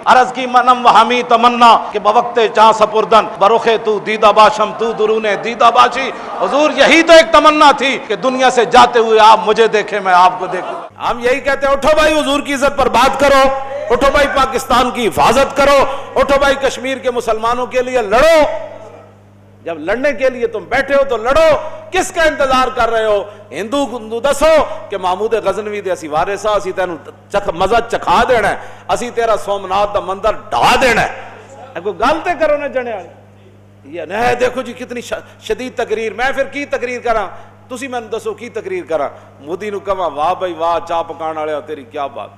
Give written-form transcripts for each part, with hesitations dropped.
عرض کی منم و ہمی تمنا کہ بوقت چاں سپردن بروخے تو دیدہ باشم تو درون دیدہ باشی. حضور یہی تو ایک تمنا تھی کہ دنیا سے جاتے ہوئے آپ مجھے دیکھیں میں آپ کو دیکھوں. ہم یہی کہتے ہیں اٹھو بھائی حضور کی عزت پر بات کرو, اٹھو بھائی پاکستان کی حفاظت کرو, اٹھو بھائی کشمیر کے مسلمانوں کے لیے لڑو. جب لڑنے کے لیے تم بیٹھے ہو تو لڑو, کس کا انتظار کر رہے ہو؟ ہندو دسو کہ محمود غزنوی دے اسی وارثا, اسی تینوں مزہ چکھا دینا ہے, اسی تیرا سومناتھ دا مندر ڈھا دینا ہے. کوئی گالتے کرو نہ جنے یہ نہیں. دیکھو جی کتنی شدید تقریر, میں پھر کی تقریر کراں؟ تسی میں دسو کی تقریر کراں؟ مودی نو کہاں واہ بھائی واہ چاہ پکان والے تیری کیا بات,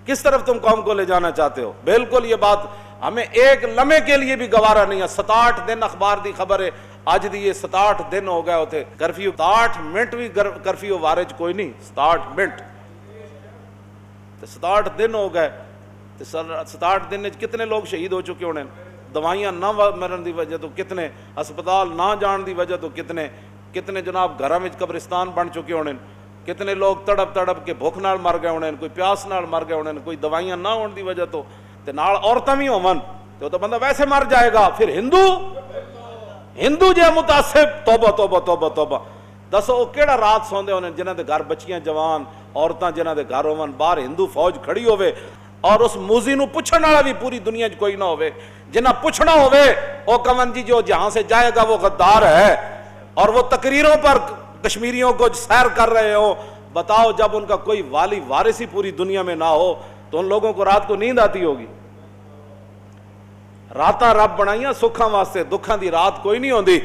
کس طرف تم قوم کو لے جانا چاہتے ہو؟ بالکل یہ بات ہمیں ایک لمحے کے لیے بھی گوارا نہیں ہے. 67 دن اخبار دی خبر ہے اج دی, یہ 67 دن ہو گئے ہوتے کرفیو, 60 منٹ بھی کرفیو وارج کوئی نہیں, 60 منٹ 67 دن ہو گئے. 67 دن کتنے لوگ شہید ہو چکے ہونے, دوائیاں نہ مرن دی وجہ تو کتنے, ہسپتال نہ جان دی وجہ تو کتنے جناب گھراں وچ قبرستان بن چکے ہونے, کتنے لوگ تڑپ تڑپ کے بھوک نال مر گئے ہونے, کوئی پیاس نال مر گئے ہونے, کوئی دوائیاں نہ ہون دی وجہ تو نال عورتاں بھی ہون تو بندہ ویسے مر جائے گا. پھر ہندو جے متعصب, توبہ توبہ توبہ توبہ. دسو وہ کیڑا رات سوندے ہونے جنہاں دے گھر بچیاں جوان عورتاں جنہاں دے گھر ہون, باہر ہندو فوج کھڑی ہوے اور اس موزی نو پوچھن والا بھی پوری دنیا چ کوئی نہ ہوے. جنہاں پوچھنا ہوے او کون جی جو جہاں سے جائے گا وہ غدار ہے, اور وہ تقریروں پر کشمیریوں کو سیر کر رہے ہو. بتاؤ جب ان کا کوئی والی وارث ہی پوری دنیا میں نہ ہو تو ان لوگوں کو رات کو نیند آتی ہوگی؟ راتاں رب بنائیاں سکھاں واسطے, دکھاں دی رات کوئی نہیں ہوندی.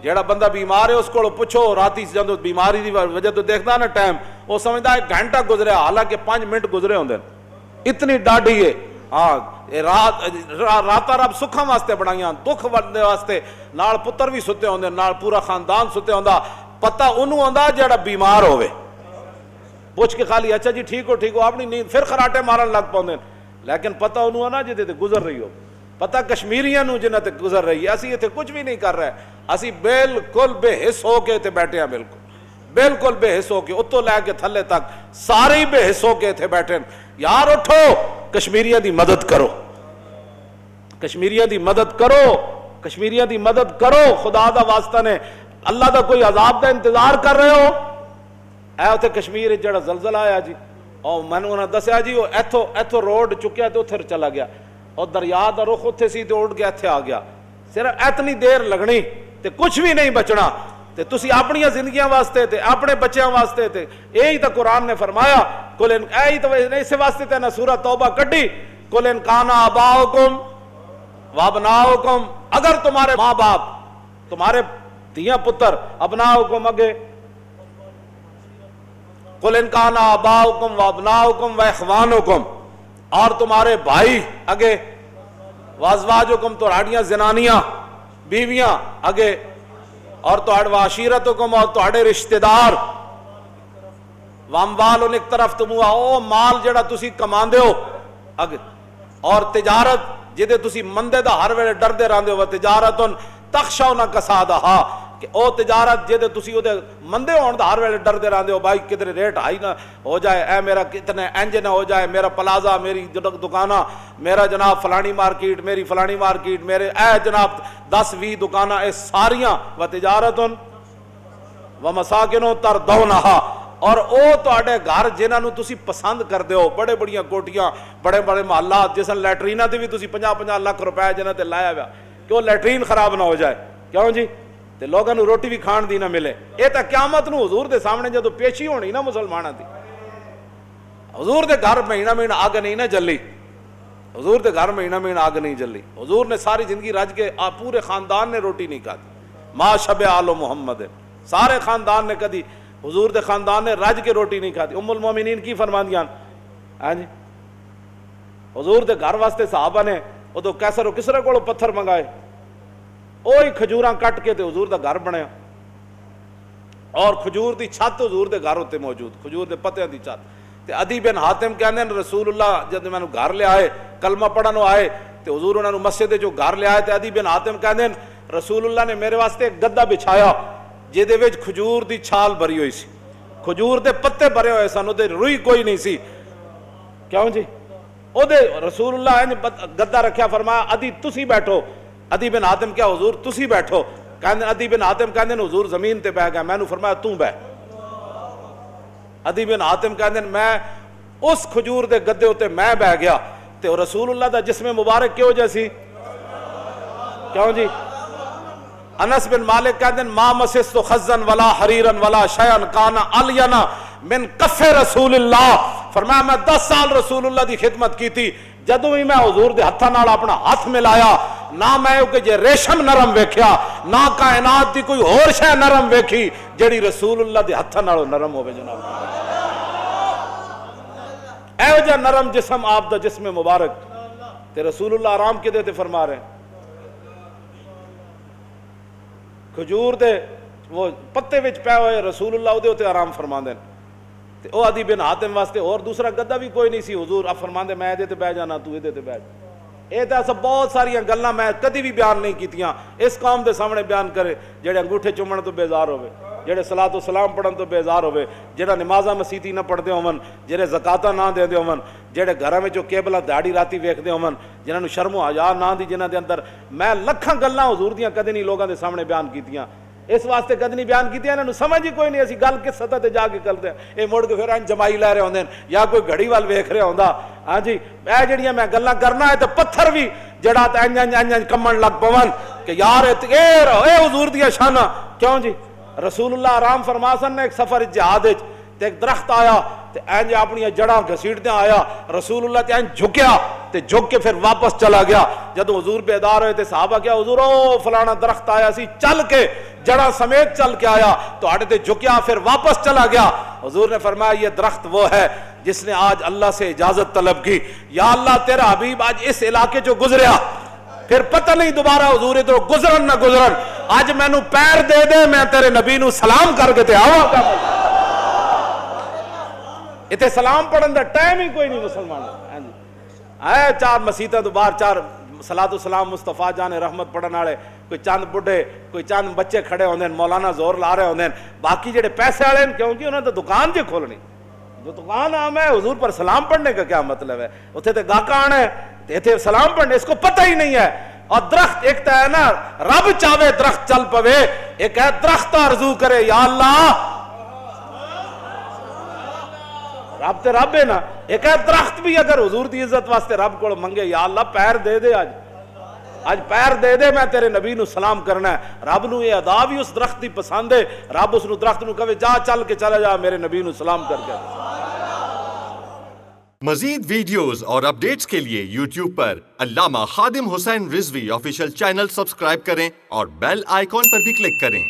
جیڑا بندہ بیمار ہے اس کو پوچھو راتی جدوں بیماری دی وجہ تو دیکھدا نا ٹائم, وہ سمجھدا 1 گھنٹہ گزریا حالانکہ 5 منٹ گزرے ہوندے. اتنی ڈاڈھی ہے. ہاں راتاں رب سکھاں واسطے بنائیاں, دکھ بندے واسطے. نال پتر بھی ستے ہوندے, نال پورا خاندان ستے ہوندا. پتہ انہوں ہوندا جیڑا بیمار ہوے, پوچھ کے خالی اچھا جی ٹھیک ہو اپنی نیند پھر خراٹے مارن لگ پاؤندے. لیکن پتہ انہوں ہے نا جدے تے گزر رہی ہو, پتہ کشمیریاں نو جنہاں تے گزر رہی ہے. اسی ایتھے کچھ بھی نہیں کر رہے, اسی بالکل بے حس ہو کے تے بیٹھے ہیں, بالکل بے حس ہو کے, اتوں لے کے تھلے تک سارے بے حس ہو کے تے بیٹھے. یار اٹھو, کشمیریاں دی مدد کرو, کشمیریاں دی مدد کرو, کشمیریاں دی مدد کرو. خدا دا واسطہ نے اللہ دا کوئی عذاب دا انتظار کر رہے ہو؟ اے اتنے کشمیر جڑا زلزلہ آیا جی, اور میں نے انہوں نے دسیا جی وہ ایتھو روڈ چکیا تو اتھر چلا گیا, اور دریا دا رخ اتھے سی تو اڑ کے ایتھے آ گیا. صرف اتنی دیر لگنی تے کچھ بھی نہیں بچنا. تے تسی اپنی زندگیاں واسطے تے اپنے بچیاں واسطے تے یہی تو قرآن نے فرمایا, کل یہی تو اس واسطے تے نہ سورہ توبہ کڈی, کل ان کان آباؤکم وابناؤکم, اگر تمہارے ماں باپ تمہارے دھیاں پتر, ابناؤکم اگے, قل ان کان آباؤکم وابناؤکم واخوانکم, اور تمہارے بھائی اگے, وازواجکم تہاڈیاں زنانیاں بیویاں اگے, اور تہاڈے وعشیرتکم اور تہاڈے رشتہ دار, واموال ایک طرف تمہا او مال جڑا تسی کماندے ہو اگے, اور تجارت جدے تسی مندے دا ہر ویلے ڈردے رہندے ہو, تجارت تخشون کسادہا, کہ او تجارت جدے تسی او دے مندے ہون دا ہر ویلے ڈردے رہندے ہو بھائی کدھر ریٹ ہائی نہ ہو جائے, اے میرا کتنے انج نہ ہو جائے, میرا پلازا, میری دکانہ, میرا جناب فلانی مارکیٹ, میری فلانی مارکیٹ, میرے اے جناب 10-20 دکانہ, اے ساریاں و تجارت و مساکن تردونہا, اور او تہاڈے گھر جنہاں نو تسی پسند کردے ہو, بڑے بڑیاں کوٹیاں, بڑے بڑے محلات, جس لیٹریناں تے بھی تسی 50-50 لاکھ روپے جنہاں تے لایا ہوا کہ وہ لیٹرین خراب نہ ہو جائے, کیوں جی, تے لوگاں نو روٹی بھی کھان دی نہ ملے. اے تا قیامت نو حضور دے سامنے جدوں پیشی ہونی نا مسلماناں دی, حضور دے گھر مہینہ آگ نہیں نہ جلی, حضور دے گھر مہینہ آگ نہیں جلی. حضور نے ساری زندگی رج کے پورے خاندان نے روٹی نہیں کھادی, ما شبع آل محمد, سارے خاندان نے کدی حضور دے خاندان نے رج کے روٹی نہیں کھادی. ام المومنین کی فرماندیاں ہاں جی, حضور دے گھر واسطے صحابہ نے ادو کیسر و کسرا کولوں پتھر منگائے, اوہی کھجوراں کٹ کے تے حضور دا گھر بنیا, اور کھجور دی چھت حضور دے گھر ہوتے موجود, کھجور دے پتیاں دی چھت. تے عدی بن حاتم کہندے ہیں رسول اللہ جد میں گھر لے آئے, کلمہ پڑھنوں آئے تے حضور انہاں نوں مسجد جو گھر لے آئے, تے عدی بن حاتم کہندے ہیں رسول اللہ نے میرے واسطے ایک گدا بچھایا جے وچ کھجور دی چھال بھری ہوئی سی, کھجور دے پتے بھرے ہوئے سن, تے روئی کوئی نہیں سی, کیوں جی, او دے رسول اللہ گدا رکھیا، فرمایا ادی تسی بیٹھو، ادی بن حاتم کیا حضور تسی بیٹھو، کہندے ادی بن حاتم کہندے حضور زمین تے بیٹھ گیا، میں نے فرمایا تو بیٹھ۔ ادی بن حاتم کہندے میں اس کھجور دے گدے ہوتے میں بہ گیا تے رسول اللہ دا جسم مبارک کیوں جیسی، کیوں جی؟ انس بن مالک کہتے ہیں ما مسست خزن ولا حریرن ولا شیئن کانا الینا من کف رسول اللہ، فرمایا میں 10 سال رسول اللہ دی خدمت کی تھی، جدوں ہی میں حضور دے ہتھاں نال اپنا ہاتھ ملایا نہ میں کہ جے ریشم نرم ویکھیا نہ کائنات دی کوئی اور شے نرم ویکھی جڑی رسول اللہ دے ہتھاں نال نرم ہوے جناب۔ ایو جا نرم جسم آپ دا جسم مبارک تے رسول اللہ آرام کدے تے فرما رہے ہیں، کھجور دے وہ پتے وچ پے ہوئے رسول اللہ او دے تے آرام فرماندے تے او عدی بن حاتم واسطے اور دوسرا گدا بھی کوئی نہیں سی، حضور آپ فرماندے میں دے تے بیٹھ جانا تو دے تے بیٹھ۔ اے تے ایسا بہت ساریاں گلاں میں کدی بھی بیان نہیں کیتیاں، اس قوم دے سامنے بیان کرے جڑے انگوٹھے چومن تو بیزار ہوئے، جڑے صلاۃ و سلام پڑھن تو بیزار ہوئے، جڑا نمازاں مسیتی نہ پڑھدے ہون، جڑے زکاتاں نہ دیندے ہون، جڑے گھراں وچ قبلہ دہاڑی راتی ویکھدے ہون، جنہاں نوں شرم و حیا نہ دی، جنہاں دے اندر میں لکھاں گلاں حضور دیاں کدی نہیں لوگاں دے سامنے بیان کیتیاں، اس واسطے کدی نہیں بیان کیتیاں، انہاں نوں سمجھ ہی کوئی نہیں اسی گل کس سطح تے جا کے کرتے ہیں، اے مڑ کے پھر جمائی لے رہے ہوندے یا کوئی گھڑی وال ویکھ رہا ہوندا، ہاں جی اے جڑیاں میں گلاں کرنا ہے تے پتھر بھی جڑا تے انج کمن لگ پون کہ یار اے حضور دیاں شاناں، کیوں جی؟ رسول اللہ آرام فرما سن نے ایک سفر جہاد وچ تے ایک درخت آیا تے انج اپنی جڑاں گھسیٹدے آیا، رسول اللہ تے انج جھکیا تے جھک کے پھر واپس چلا گیا، جدوں حضور بیدار ہوئے تے صحابہ کیا حضور او فلانا درخت آیا سی، چل کے جڑاں سمیت چل کے آیا تو ہٹ تے جھکیا پھر واپس چلا گیا، حضور نے فرمایا یہ درخت وہ ہے جس نے آج اللہ سے اجازت طلب کی، یا اللہ تیرا حبیب آج اس علاقے جو گزریا پھر پتہ نہیں دوبارہ حضور ادھر گزرن نہ گزرن، آج میں نو پیر دے دے میں تیرے نبی نو سلام کر کے تے آواں کا اتنے سلام پڑھن دا ٹائم ہی کوئی نہیں مسلمان ہے، چار مسیتاں تو باہر چار صلاۃ و سلام مصطفیٰ جان رحمت پڑھن والے کوئی چند بڈھے کوئی چند بچے کھڑے ہوندے ہیں، مولانا زور لا رہے ہوندے ہیں، باقی جڑے پیسے والے ہیں کیونکہ انہوں نے دکان جی کھولنی، جو دکان عام ہے حضور پر سلام پڑھنے کا کیا مطلب ہے، اتنے تے گاہکاں آنا ہے اتنے سلام پڑھنے، اس کو پتہ ہی نہیں ہے۔ اور درخت ایک تو ہے نا رب چاہے درخت چل پوے، ایک ہے درخت آرزو کرے یا اللہ رب تے رب ہے نا، ایک ہے درخت بھی اگر حضور دی عزت واسطے رب کو منگے یا اللہ پیر دے دے آج پیر دے دے میں تیرے نبی نو سلام کرنا ہے، رب نو یہ ادا بھی اس درخت دی پسند ہے، رب اس نو درخت نو کہے جا چل کے چلا جا میرے نبی نو سلام کر کے۔ مزید ویڈیوز اور اپڈیٹس کے لیے یوٹیوب پر علامہ Khadim Hussain Rizvi official channel subscribe کریں اور بیل آئیکن پر بھی کلک کریں۔